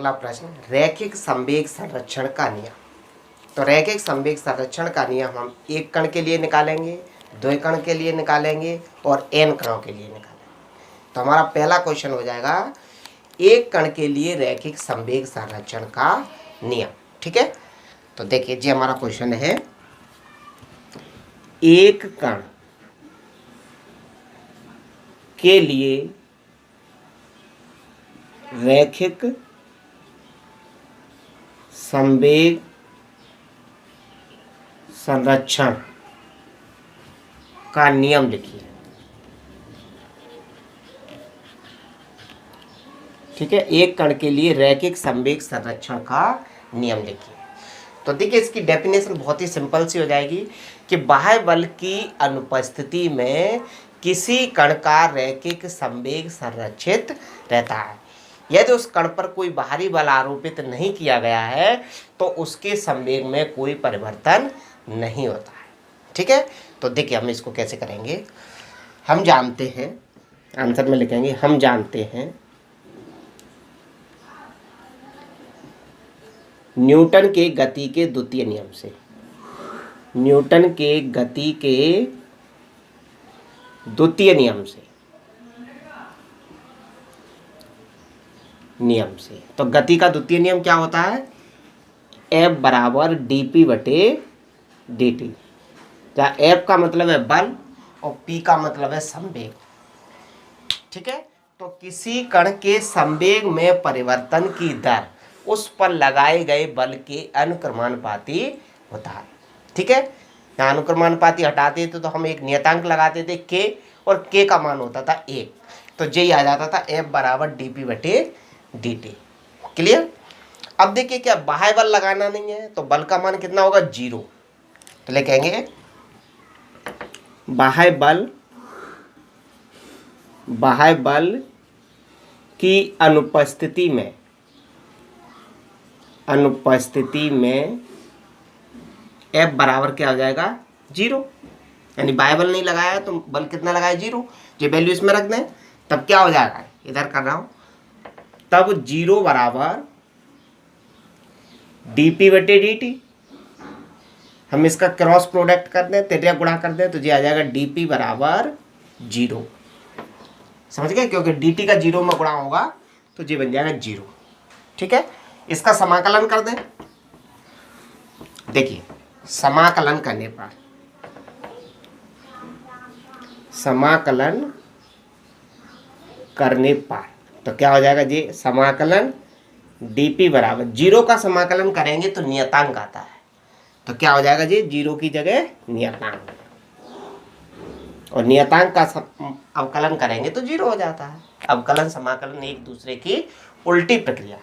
अगला प्रश्न, रैखिक संवेग संरक्षण का नियम। तो रैखिक संवेग संरक्षण का नियम हम एक कण के लिए निकालेंगे, दो कण के लिए निकालेंगे और n कणों के लिए निकालेंगे। तो हमारा पहला क्वेश्चन हो जाएगा एक कण के लिए रैखिक संवेग संरक्षण का नियम। ठीक है, तो देखिए जी हमारा क्वेश्चन है, एक कण के लिए रैखिक संवेग संरक्षण का नियम लिखिए। ठीक है, एक कण के लिए रैखिक संवेग संरक्षण का नियम लिखिए। तो देखिए इसकी डेफिनेशन बहुत ही सिंपल सी हो जाएगी कि बाह्य बल की अनुपस्थिति में किसी कण का रैखिक संवेग संरक्षित रहता है। यदि उस कण पर कोई बाहरी बल आरोपित नहीं किया गया है तो उसके संवेग में कोई परिवर्तन नहीं होता है। ठीक है, तो देखिए हम इसको कैसे करेंगे। हम जानते हैं, आंसर में लिखेंगे, हम जानते हैं न्यूटन के गति के द्वितीय नियम से, न्यूटन के गति के द्वितीय नियम से तो गति का द्वितीय नियम क्या होता है, F बराबर dp बटे dt, जहाँ F का मतलब है बल और P का मतलब है संवेग। ठीक है, तो किसी कण के संवेग में परिवर्तन की दर उस पर लगाए गए बल के अनुक्रमानुपाती होता है। ठीक है, यहाँ अनुक्रमानुपाती हटाते थे तो हम एक नियतांक लगाते थे k और k का मान होता था 1, तो यही आ जाता था F बराबर dp बटे dt। क्लियर। अब देखिए क्या बाह्य बल लगाना नहीं है तो बल का मान कितना होगा, 0। तो लिखेंगे बाह्य बल की अनुपस्थिति में F बराबर क्या हो जाएगा, 0। यानी बाह्य बल नहीं लगाया तो बल कितना लगाया, 0। ये वैल्यू इसमें रख दें तब क्या हो जाएगा, इधर कर रहा हूं, तब 0 बराबर dp बटे dt। हम इसका क्रॉस प्रोडक्ट कर दें, त्रिज्या गुणा कर दें तो ये आ जाएगा dp बराबर 0। समझ गए, क्योंकि dt का 0 में गुणा होगा तो ये बन जाएगा 0। ठीक है, इसका समाकलन कर दें। देखिए समाकलन करने पर तो क्या हो जाएगा जी, समाकलन dp बराबर 0 का समाकलन करेंगे तो नियतांक आता है, तो क्या हो जाएगा जी, 0 की जगह नियतांक, और नियतांक का अवकलन करेंगे तो 0 हो जाता है। अवकलन समाकलन एक दूसरे की उल्टी प्रक्रिया है।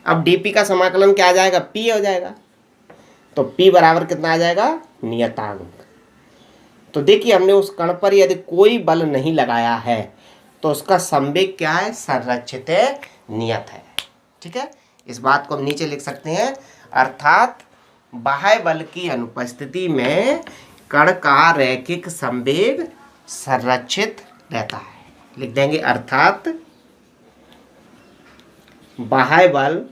अब dp का समाकलन क्या आ जाएगा, p हो जाएगा, तो p बराबर कितना आ जाएगा, नियतांक। तो देखिए हमने उस कण पर यदि कोई बल नहीं लगाया है तो उसका संवेग क्या है, संरक्षित नियत है। ठीक है, इस बात को हम नीचे लिख सकते हैं, अर्थात बाह्य बल की अनुपस्थिति में कण का रैखिक संवेग संरक्षित रहता है। लिख देंगे, अर्थात बाह्य बल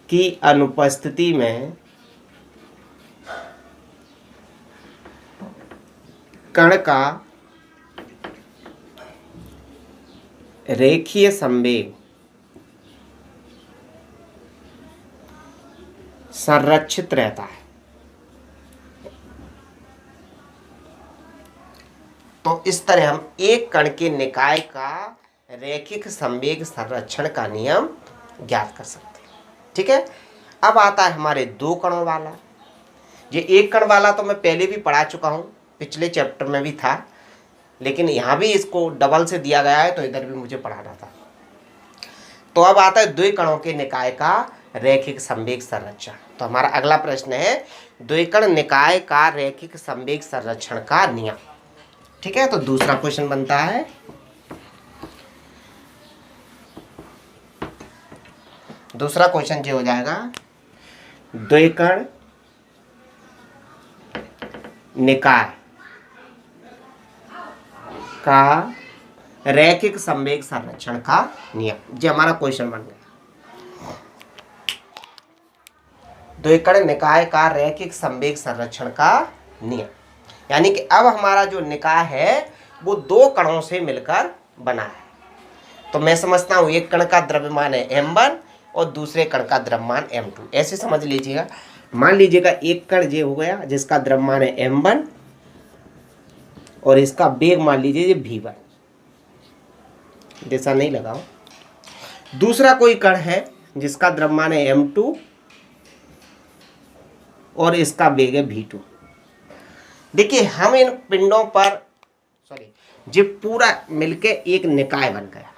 की अनुपस्थिति में कण का रेखीय संवेग संरक्षित रहता है। तो इस तरह हम एक कण के निकाय का रैखिक संवेग संरक्षण का नियम ज्ञात कर सकते हैं। ठीक है, अब आता है हमारे दो कणों वाला। ये एक कण वाला तो मैं पहले भी पढ़ा चुका हूं, पिछले चैप्टर में भी था, लेकिन यहाँ भी इसको डबल से दिया गया है तो इधर भी मुझे पढ़ाना था। तो अब आता है द्वि कणों के निकाय का रैखिक संवेग संरक्षण। तो हमारा अगला प्रश्न है द्विकण निकाय का रैखिक संवेग संरक्षण का नियम। ठीक है, तो दूसरा क्वेश्चन बनता है, दूसरा क्वेश्चन जो हो जाएगा, द्विकण निकाय का रैखिक संवेग संरक्षण का नियम। ये हमारा क्वेश्चन बन गया। द्विकण निकाय का रैखिक संवेग संरक्षण का नियम, यानी कि अब हमारा जो निकाय है वो दो कणों से मिलकर बना है। तो मैं समझता हूँ एक कण का द्रव्यमान है m1 और दूसरे कण का द्रव्यमान m2, ऐसे समझ लीजिएगा। मान लीजिएगा एक कण ये हो गया जिसका द्रव्यमान है m1 और इसका वेग मान लीजिए v1, दिशा नहीं लगाओ। दूसरा कोई कण है जिसका द्रव्यमान है m2 और इसका वेग है v2। देखिए हम इन पिंडों पर ये पूरा मिलके एक निकाय बन गया।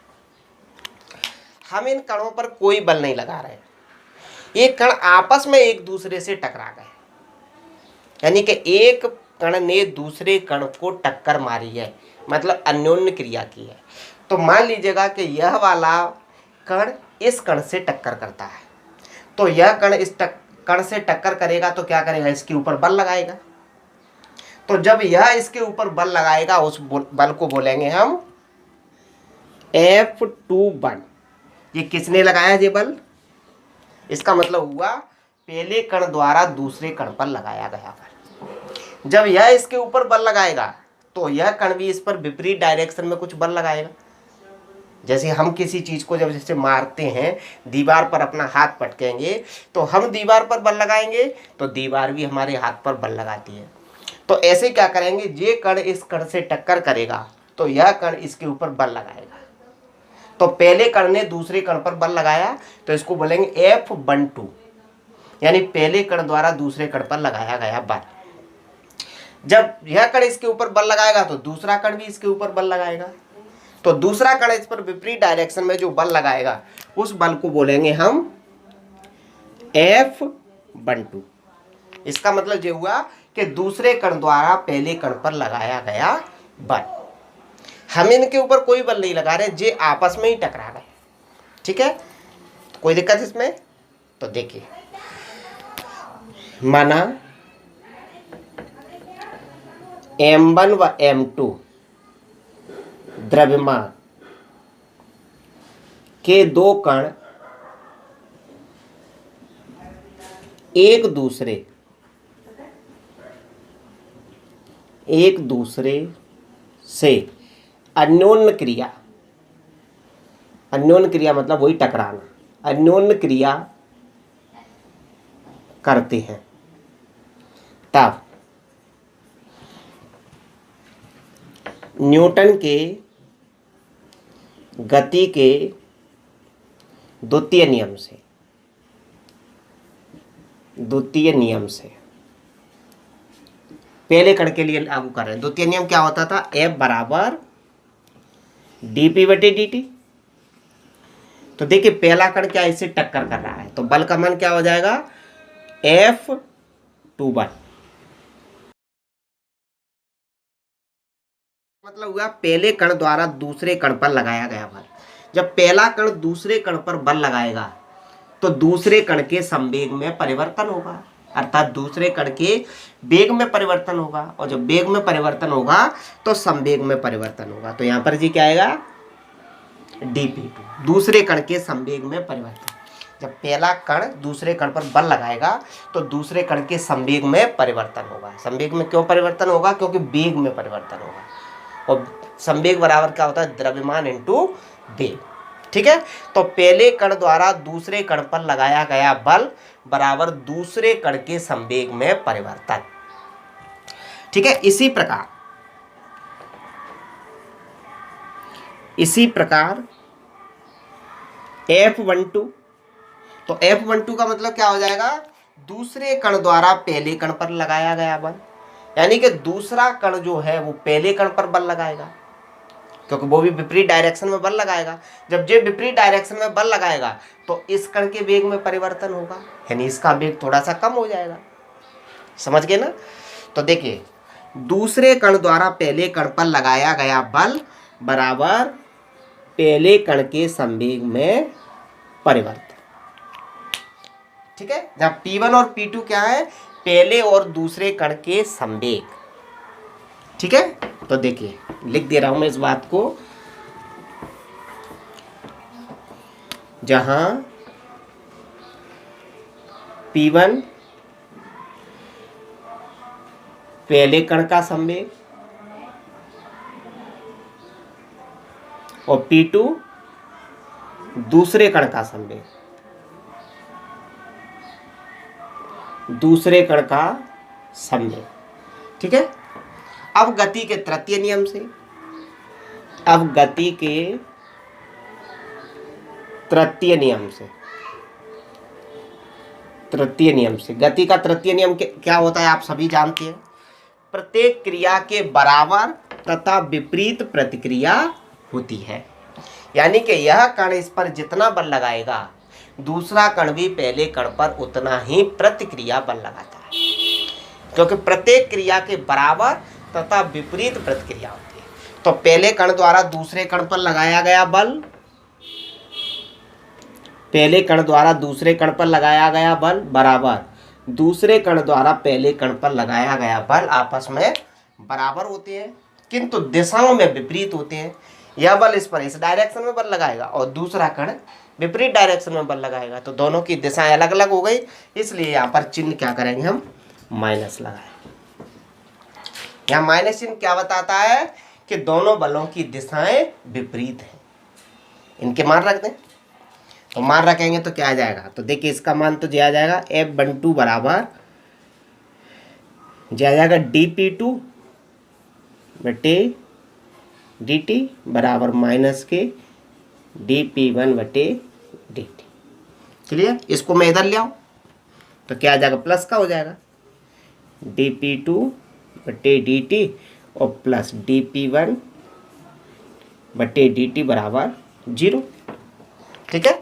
हम इन कणों पर कोई बल नहीं लगा रहे, ये कण आपस में एक दूसरे से टकरा गए, यानी कि एक कण ने दूसरे कण को टक्कर मारी है, मतलब अन्योन्य क्रिया की है। तो मान लीजिएगा कि यह वाला कण इस कण से टक्कर करता है, तो यह कण इस कण से टक्कर करेगा तो क्या करेगा, इसके ऊपर बल लगाएगा। तो जब यह इसके ऊपर बल लगाएगा उस बल को बोलेंगे हम F2 ये किसने लगाया ये बल, इसका मतलब हुआ पहले कण द्वारा दूसरे कण पर लगाया गया बल। जब यह इसके ऊपर बल लगाएगा तो यह कण भी इस पर विपरीत डायरेक्शन में कुछ बल लगाएगा। जैसे हम किसी चीज को जब जैसे मारते हैं, दीवार पर अपना हाथ पटकेंगे तो हम दीवार पर बल लगाएंगे तो दीवार भी हमारे हाथ पर बल लगाती है। तो ऐसे क्या करेंगे, ये कण इस कण से टक्कर करेगा तो यह कण इसके ऊपर बल लगाएगा। तो पहले कण ने दूसरे कण पर बल लगाया तो इसको बोलेंगे F12, यानी पहले कण द्वारा दूसरे कण पर लगाया गया बल। जब यह कण इसके ऊपर बल लगाएगा तो दूसरा कण भी इसके ऊपर बल लगाएगा, तो दूसरा कण इस पर विपरीत डायरेक्शन में जो बल लगाएगा उस बल को बोलेंगे हम F12। इसका मतलब ये हुआ कि दूसरे कण द्वारा पहले कण पर लगाया गया बल। हम इनके ऊपर कोई बल नहीं लगा रहे, जे आपस में ही टकरा गए। ठीक है, तो कोई दिक्कत इसमें? तो देखिए, माना m1 व m2 द्रव्यमान के दो कण एक दूसरे से अन्योन्य क्रिया मतलब वही टकराना, अन्योन्य क्रिया करते हैं, तब न्यूटन के गति के द्वितीय नियम से पहले कण के लिए लागू कर रहे हैं। द्वितीय नियम क्या होता था, F बराबर dp/dt। तो देखिए पहला कण क्या इससे टक्कर कर रहा है, तो बल का मान क्या हो जाएगा, F21। मतलब हुआ पहले कण द्वारा दूसरे कण पर लगाया गया बल। जब पहला कण दूसरे कण पर बल लगाएगा तो दूसरे कण के संवेग में परिवर्तन होगा, अर्थात दूसरे कण के वेग में परिवर्तन होगा, और जब वेग में परिवर्तन होगा तो संवेग में परिवर्तन होगा। तो यहाँ पर जी क्या आएगा, dp2, दूसरे कण के संवेग में परिवर्तन। जब पहला कण दूसरे कण पर बल लगाएगा तो दूसरे कण के संवेग में परिवर्तन होगा। संवेग में क्यों परिवर्तन होगा, क्योंकि वेग में परिवर्तन होगा, और संवेग बराबर क्या होता है, द्रव्यमान इंटू वेग। ठीक है, तो पहले कण द्वारा दूसरे कण पर लगाया गया बल बराबर दूसरे कण के संवेग में परिवर्तन। ठीक है, इसी प्रकार F12, तो F12 का मतलब क्या हो जाएगा, दूसरे कण द्वारा पहले कण पर लगाया गया बल, यानी कि दूसरा कण जो है वो पहले कण पर बल लगाएगा, क्योंकि वो भी विपरीत डायरेक्शन में बल लगाएगा। जब ये विपरीत डायरेक्शन में बल लगाएगा तो इस कण के वेग में परिवर्तन होगा, यानी इसका वेग थोड़ा सा कम हो जाएगा। समझ गए ना? तो देखिए, दूसरे कण द्वारा पहले कण पर लगाया गया बल बराबर पहले कण के संवेग में परिवर्तन। ठीक है, जब P1 और P2 क्या है, पहले और दूसरे कण के संवेग। ठीक है, तो देखिए लिख दे रहा हूं मैं इस बात को, जहां P1 पहले कण का संवेग और P2 दूसरे कण का संवेग, दूसरे कण का संवेग। ठीक है। अब गति के तृतीय नियम से, अब गति के तृतीय नियम से, तृतीय नियम से, गति का तृतीय नियम क्या होता है आप सभी जानते हैं। प्रत्येक क्रिया के बराबर तथा विपरीत प्रतिक्रिया होती है। यानी कि यह कण इस पर जितना बल लगाएगा दूसरा कण भी पहले कण पर उतना ही प्रतिक्रिया बल लगाता है, क्योंकि प्रत्येक क्रिया के बराबर तथा विपरीत प्रतिक्रिया होती है। तो पहले कण द्वारा दूसरे कण पर लगाया गया बल, पहले कण द्वारा दूसरे कण पर लगाया गया बल बराबर दूसरे कण द्वारा पहले कण पर लगाया गया बल आपस में बराबर होते हैं, किंतु दिशाओं में विपरीत होते हैं। यह बल इस पर इस डायरेक्शन में बल लगाएगा और दूसरा कण विपरीत डायरेक्शन में बल लगाएगा, तो दोनों की दिशाएं अलग अलग हो गई। इसलिए यहाँ पर चिन्ह क्या करेंगे हम, माइनस लगाएंगे। यहाँ माइनस चिन्ह क्या बताता है कि दोनों बलों की दिशाएं विपरीत हैं। इनके मान रख दें, तो मान रखेंगे तो क्या आ जाएगा, तो देखिए इसका मान तो आ जाएगा F12 बराबर आ जाएगा dP2 बटे dt बराबर माइनस के dP1 बटे dt। क्लियर। इसको मैं इधर ले आऊँ तो क्या आ जाएगा, प्लस का हो जाएगा dP2 बटे dt और प्लस dP1 बटे dt बराबर 0। ठीक है।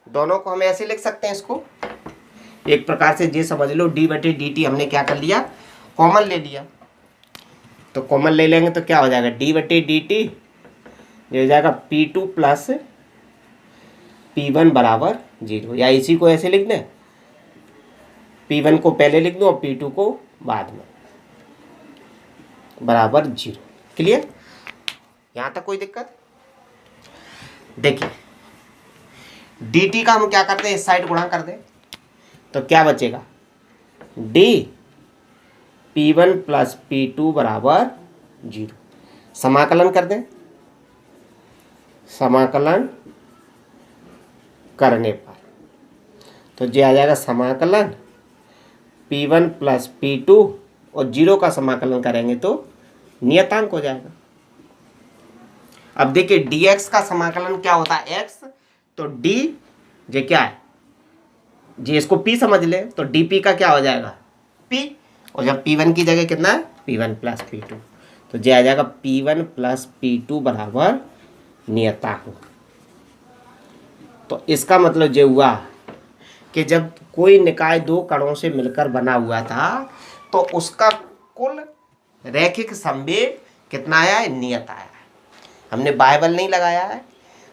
दोनों को हम ऐसे लिख सकते हैं। इसको एक प्रकार से ये समझ लो, d बटे dt हमने क्या कर लिया, कॉमन ले लिया। तो कॉमन ले लेंगे तो क्या हो जाएगा, d बटे dt ये हो जाएगा P2 प्लस P1 बराबर 0। या इसी को ऐसे लिख दें, P1 को पहले लिख दो और P2 को बाद में, बराबर 0। क्लियर। यहाँ तक कोई दिक्कत। देखिए dt का हम क्या करते हैं, इस साइड गुणा कर दें तो क्या बचेगा, d P1 प्लस P2 बराबर 0। समाकलन कर दें, समाकलन करने पर तो ये आ जाएगा समाकलन P1 प्लस P2 और 0 का समाकलन करेंगे तो नियतांक हो जाएगा। अब देखिए dx का समाकलन क्या होता है, x, तो d ये क्या है, जी इसको p समझ ले तो dp का क्या हो जाएगा p, और जब p1 की जगह कितना है p1 प्लस p2, तो ये आ जाएगा p1 प्लस p2 बराबर नियतांक। तो इसका मतलब ये हुआ कि जब कोई निकाय दो कणों से मिलकर बना हुआ था तो उसका कुल रैखिक संवेग कितना आया है, नियत आया है। हमने बाह्य बल नहीं लगाया है,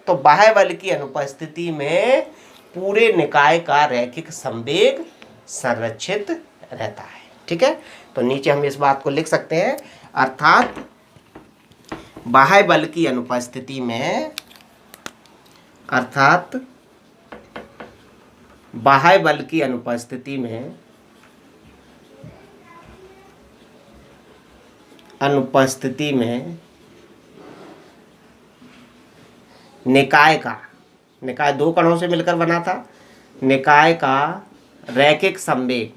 तो बाह्य बल की अनुपस्थिति में पूरे निकाय का रैखिक संवेग संरक्षित रहता है। ठीक है। तो नीचे हम इस बात को लिख सकते हैं, अर्थात बाह्य बल की अनुपस्थिति में, अर्थात बाह्य बल की अनुपस्थिति में, अनुपस्थिति में निकाय का, निकाय दो कणों से मिलकर बना था, निकाय का रैखिक संवेग,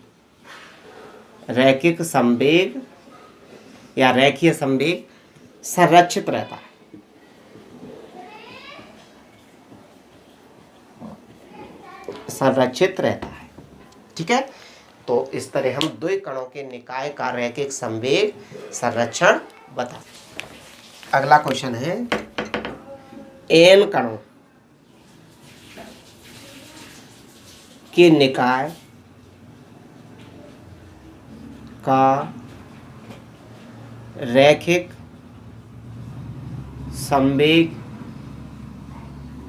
रैखिक संवेग या रैखीय संवेग संरक्षित रहता है। संरक्षित रहता है। ठीक है। तो इस तरह हम दो कणों के निकाय का रैखिक संवेग संरक्षण बता। अगला क्वेश्चन है, एन कणों के निकाय का रैखिक संवेग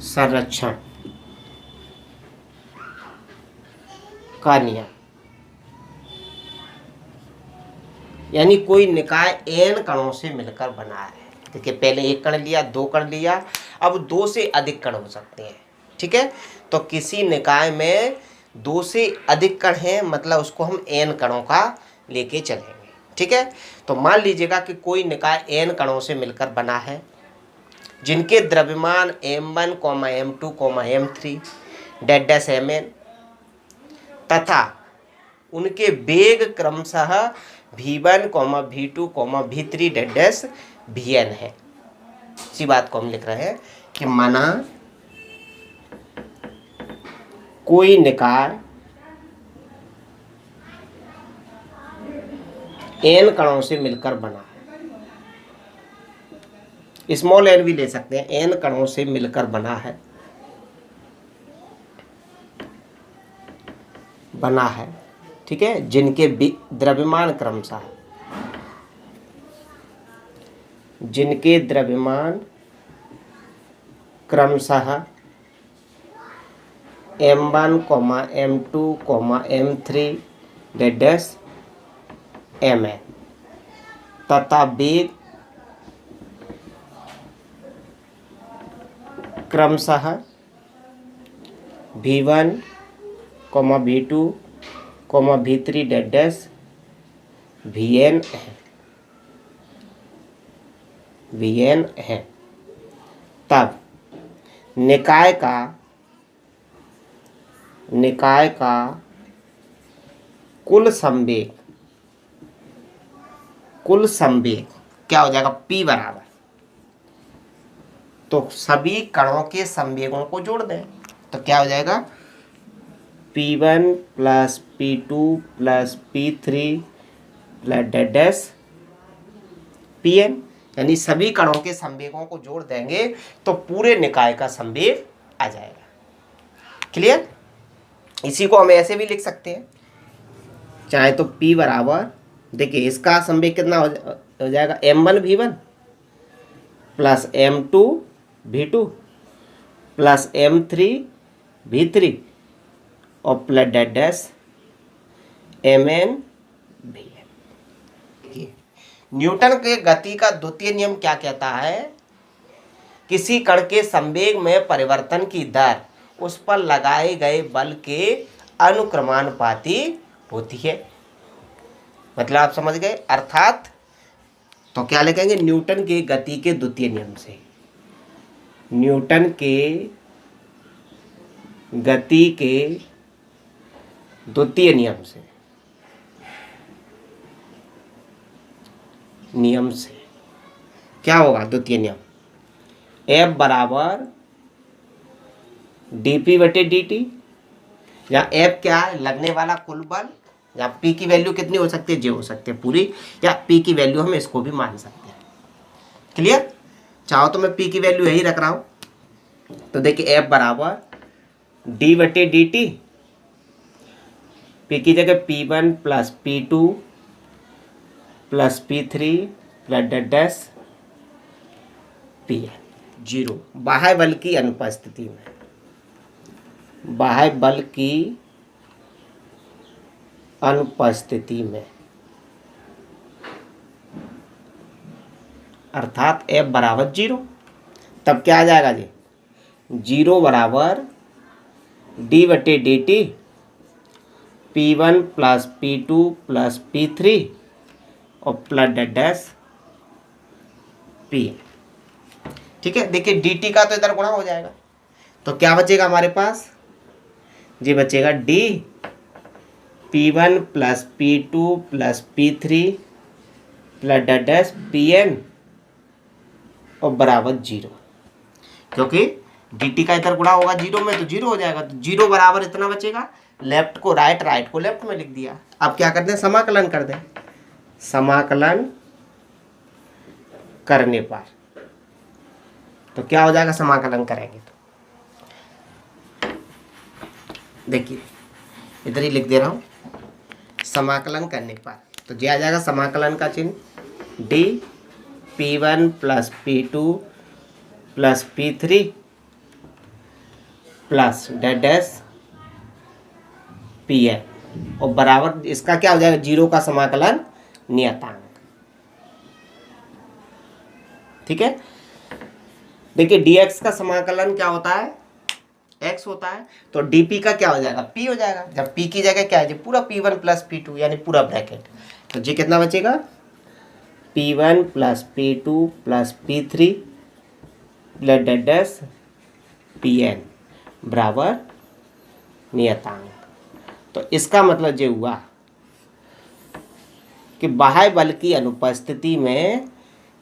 संरक्षण का नियम। यानी कोई निकाय एन कणों से मिलकर बना है। देखिए पहले एक कण लिया, दो कण लिया, अब दो से अधिक कण हो सकते हैं। ठीक है। तो किसी निकाय में 2 से अधिक कण हैं, मतलब उसको हम n कणों का लेके चलेंगे। ठीक है, तो मान लीजिएगा कि कोई निकाय n कणों से मिलकर बना है, जिनके द्रव्यमान m1, m2, m3 dash mn तथा उनके वेग क्रमशः v1, v2, v3 dash vn है। इसी बात को हम लिख रहे हैं कि माना कोई निकाय n कणों से मिलकर बना है, स्मॉल n भी ले सकते हैं, n कणों से मिलकर बना है, ठीक है, जिनके द्रव्यमान क्रमशः m1, m2, m3 dash mn तथा वेग क्रमशः v1, v2, v3 dash vn है, तब निकाय का कुल संवेग क्या हो जाएगा, p बराबर, तो सभी कणों के संवेगों को जोड़ दें तो क्या हो जाएगा, p1 plus p2 plus p3 plus dash pn, यानी सभी कणों के संवेगों को जोड़ देंगे तो पूरे निकाय का संवेग आ जाएगा। क्लियर? इसी को हम ऐसे भी लिख सकते हैं, चाहे तो p बराबर, देखिए इसका संवेग कितना हो जाएगा, m1 v1 plus m2 v2 plus m3 v3 और plus dash mn vn। Newton के गति का द्वितीय नियम क्या कहता है, किसी कण के संवेग में परिवर्तन की दर उस पर लगाए गए बल के अनुक्रमानुपाती होती है। मतलब आप समझ गए, अर्थात तो क्या लिखेंगे, न्यूटन के गति के द्वितीय नियम से, न्यूटन के गति के द्वितीय नियम से क्या होगा, द्वितीय नियम F बराबर dp बटे dt, या F क्या है, लगने वाला कुल बल, या P की वैल्यू कितनी हो सकती है, J हो सकती है पूरी, या P की वैल्यू हम इसको भी मान सकते हैं। क्लियर? चाहो तो मैं P की वैल्यू यही रख रहा हूं, तो देखिए F बराबर d बटे dt, P की जगह P1 plus P2 plus P3 plus dash Pn, 0 बाह्य बल की अनुपस्थिति में, बाह्य बल की अनुपस्थिति में, अर्थात F बराबर 0, तब क्या आ जाएगा जी, 0 बराबर d बटे dt P1 plus P2 plus P3 और प्लस डैश P। ठीक है, देखिए dt का तो इधर गुणा हो जाएगा, तो क्या बचेगा हमारे पास, जी बचेगा d P1 plus P2 plus P3 plus dash Pn और बराबर 0, क्योंकि dt का इधर गुणा होगा 0 में तो 0 हो जाएगा, तो 0 बराबर इतना बचेगा, लेफ्ट को राइट, राइट को लेफ्ट में लिख दिया। अब क्या करते हैं, समाकलन कर दें, समाकलन करने पर तो क्या हो जाएगा, समाकलन करेंगे तो देखिए इधर ही लिख दे रहा हूं, समाकलन करने पर तो ये आ जाएगा समाकलन का चिन्ह d P1 plus P2 plus P3 plus dash Pn और बराबर इसका क्या हो जाएगा, 0 का समाकलन नियतांक। ठीक है, देखिए dx का समाकलन क्या होता है, x होता है तो dp का क्या हो जाएगा, p हो जाएगा। जब p की जगह क्या है जी, पूरा p1 प्लस p2 यानी पूरा ब्रैकेट, तो जी कितना बचेगा, p1 plus p2 plus p3 plus dash pn बराबर नियतांक। तो इसका मतलब ये हुआ कि बाह्य बल की अनुपस्थिति में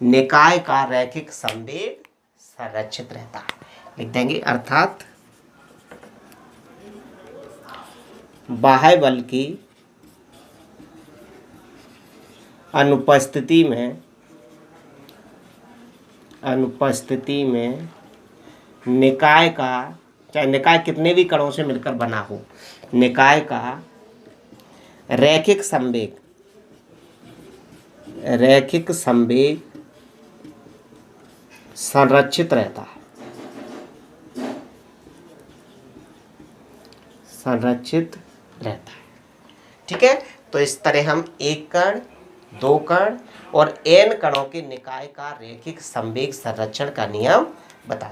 निकाय का रैखिक संवेग संरक्षित रहता है। लिख देंगे, अर्थात बाह्य बल की अनुपस्थिति में निकाय का, चाहे निकाय कितने भी कणों से मिलकर बना हो, निकाय का रैखिक संवेग संरक्षित रहता है, ठीक है। तो इस तरह हम एक कण, दो कण और n कणों के निकाय का रैखिक संवेग संरक्षण का नियम बता